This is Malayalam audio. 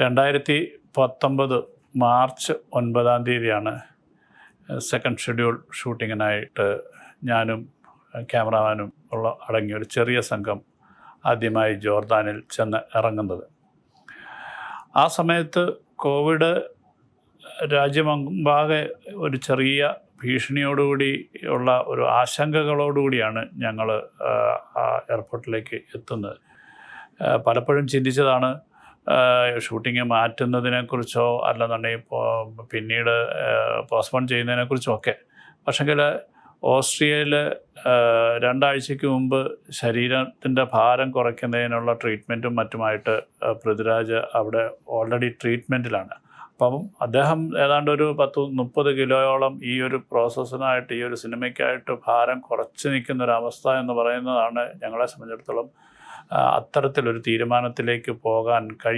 2019 മാർച്ച് 9-ാം തീയതിയാണ് സെക്കൻഡ് ഷെഡ്യൂൾ ഷൂട്ടിങ്ങിനായിട്ട് ഞാനും ക്യാമറാമാനും അടങ്ങിയ ഒരു ചെറിയ സംഘം ആദ്യമായി ജോർദാനിൽ ചെന്ന് ഇറങ്ങുന്നത്. ആ സമയത്ത് കോവിഡ് രാജ്യമെമ്പാകെ ഒരു ചെറിയ ഭീഷണിയോടുകൂടി ഉള്ള ഒരു ആശങ്കകളോടുകൂടിയാണ് ഞങ്ങൾ ആ എയർപോർട്ടിലേക്ക് എത്തുന്നത്. പലപ്പോഴും ചിന്തിച്ചതാണ് ഷൂട്ടിങ് മാറ്റുന്നതിനെക്കുറിച്ചോ അല്ലെന്നുണ്ടെങ്കിൽ പിന്നീട് പോസ്റ്റ്പോൺ ചെയ്യുന്നതിനെക്കുറിച്ചോ ഒക്കെ. പക്ഷെങ്കിൽ ഓസ്ട്രിയയിൽ 2 ആഴ്ചയ്ക്ക് മുമ്പ് ശരീരത്തിൻ്റെ ഭാരം കുറയ്ക്കുന്നതിനുള്ള ട്രീറ്റ്മെൻറ്റും മറ്റുമായിട്ട് പൃഥ്വിരാജ് അവിടെ ഓൾറെഡി ട്രീറ്റ്മെൻറ്റിലാണ്. അപ്പം അദ്ദേഹം ഏതാണ്ട് ഒരു 30 കിലോയോളം ഈ ഒരു പ്രോസസ്സിനായിട്ട്, ഈ ഒരു സിനിമയ്ക്കായിട്ട് ഭാരം കുറച്ച് നിൽക്കുന്നൊരവസ്ഥ എന്ന് പറയുന്നതാണ് ഞങ്ങളെ സംബന്ധിച്ചിടത്തോളം അത്തരത്തിലൊരു തീരുമാനത്തിലേക്ക് പോകാൻ